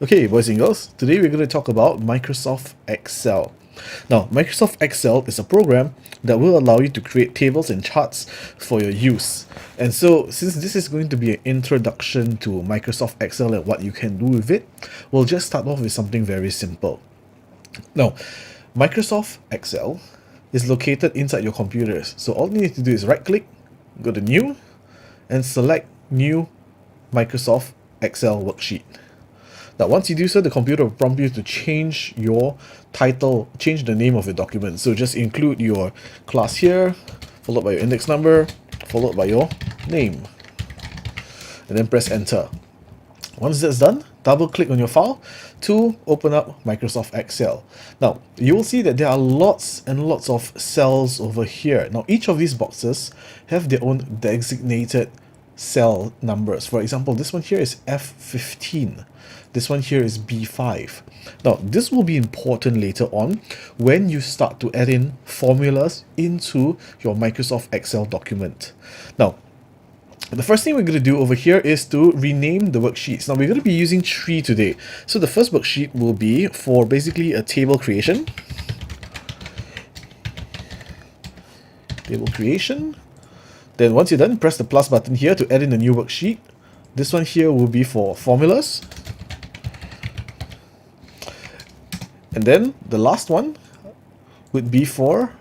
Okay, boys and girls, today we're going to talk about Microsoft Excel. Now, Microsoft Excel is a program that will allow you to create tables and charts for your use. And so, since this is going to be an introduction to Microsoft Excel and what you can do with it, we'll just start off with something very simple. Now, Microsoft Excel is located inside your computers. So all you need to do is right click, go to New, and select New Microsoft Excel Worksheet. Now, once you do so, the computer will prompt you to change your title, change the name of your document. So just include your class here, followed by your index number, followed by your name, and then press enter. Once that's done, double click on your file to open up Microsoft Excel. Now, you will see that there are lots and lots of cells over here. Now, each of these boxes have their own designated cell numbers. For example, this one here is F15. This one here is B5. Now, this will be important later on when you start to add in formulas into your Microsoft Excel document. Now, the first thing we're going to do over here is to rename the worksheets. Now, we're going to be using 3 today. So the first worksheet will be for basically a table creation. Table creation. Then once you're done, press the plus button here to add in a new worksheet. This one here will be for formulas. And then the last one would be for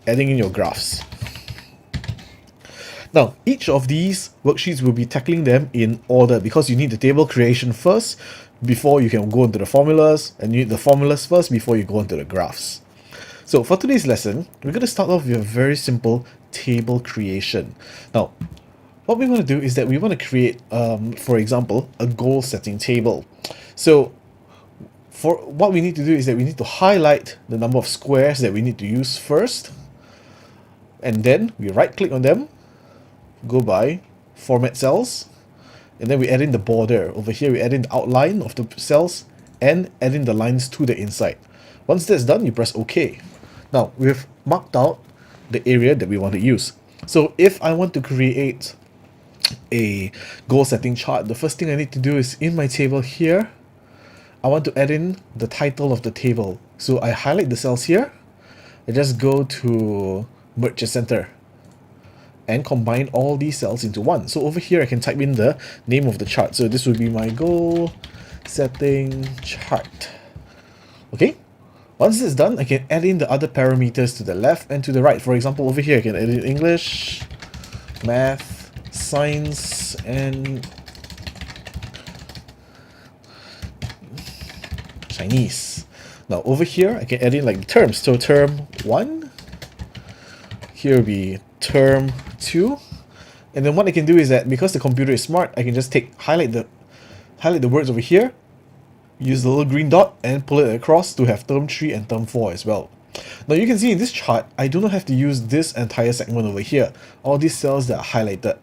adding in your graphs. Now, each of these worksheets will be tackling them in order because you need the table creation first before you can go into the formulas, and you need the formulas first before you go into the graphs. So for today's lesson, we're going to start off with a very simple table creation. Now, what we want to do is that we want to create, for example, a goal setting table. So for what we need to do is that we need to highlight the number of squares that we need to use first, and then we right click on them, go by format cells, and then we add in the border. Over here we add in the outline of the cells and add in the lines to the inside. Once that's done, you press OK. Now we've marked out the area that we want to use. So if I want to create a goal setting chart, the first thing I need to do is in my table here, I want to add in the title of the table. So I highlight the cells here, I just go to Merge Center and combine all these cells into one. So over here I can type in the name of the chart. So this would be my goal setting chart. Okay, once it's done, I can add in the other parameters to the left and to the right. For example, over here I can add in English, math, science, and Chinese. Now over here I can add in like terms. So term 1, here will be term 2, and then what I can do is that because the computer is smart, I can just highlight the words over here, use the little green dot and pull it across to have term 3 and term 4 as well. Now you can see in this chart, I do not have to use this entire segment over here, all these cells that are highlighted.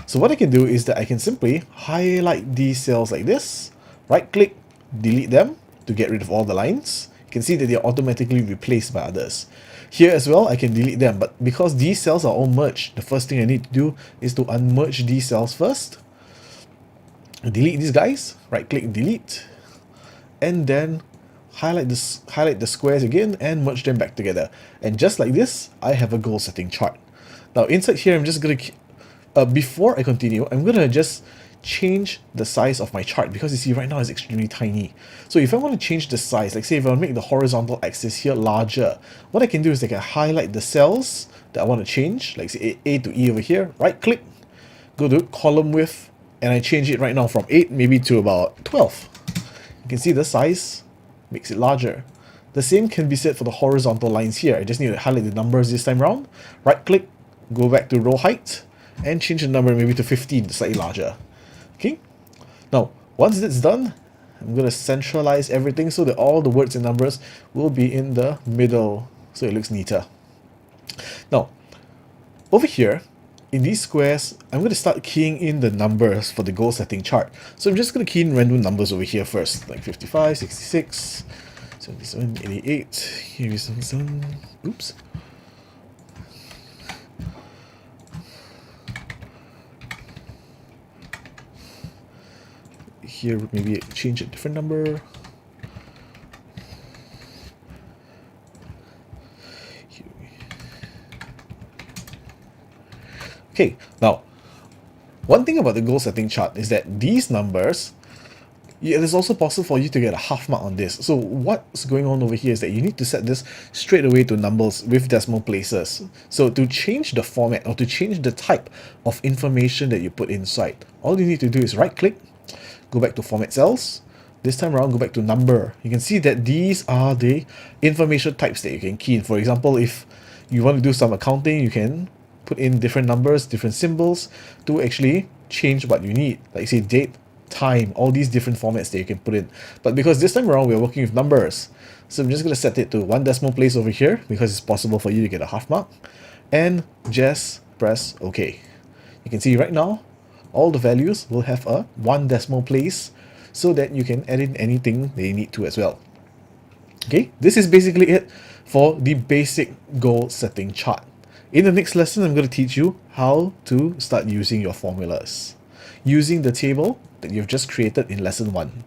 So what I can do is that I can simply highlight these cells like this, right click, delete them to get rid of all the lines. You can see that they're automatically replaced by others. Here as well, I can delete them, but because these cells are all merged, the first thing I need to do is to unmerge these cells first. Delete these guys, right click, delete, and then highlight the squares again and merge them back together. And just like this, I have a goal setting chart. Now inside here, I'm just gonna before I continue, I'm gonna just change the size of my chart because you see right now it's extremely tiny. So if I want to change the size, like say if I want to make the horizontal axis here larger, what I can do is I can highlight the cells that I want to change, like say A to E over here, right click, go to column width, and I change it right now from 8 maybe to about 12. You can see the size makes it larger. The same can be said for the horizontal lines here. I just need to highlight the numbers this time around, right click, go back to row height, and change the number maybe to 15, slightly larger. Okay, now once that's done, I'm going to centralize everything so that all the words and numbers will be in the middle so it looks neater. Now, over here, in these squares, I'm going to start keying in the numbers for the goal setting chart. So I'm just going to key in random numbers over here first, like 55, 66, 77, 88, here is some, oops. here, maybe change a different number. Okay, now, one thing about the goal setting chart is that these numbers, it is also possible for you to get a half mark on this. So what's going on over here is that you need to set this straight away to numbers with decimal places. So to change the format or to change the type of information that you put inside, all you need to do is right click, go back to format cells. This time around, go back to number. You can see that these are the information types that you can key in. For example, if you want to do some accounting, you can put in different numbers, different symbols to actually change what you need. Like say date, time, all these different formats that you can put in. But because this time around we're working with numbers, so I'm just going to set it to 1 decimal place over here because it's possible for you to get a half mark, and just press OK. You can see right now all the values will have a 1 decimal place so that you can add in anything that you need to as well. Okay, this is basically it for the basic goal setting chart. In the next lesson, I'm going to teach you how to start using your formulas using the table that you've just created in lesson 1.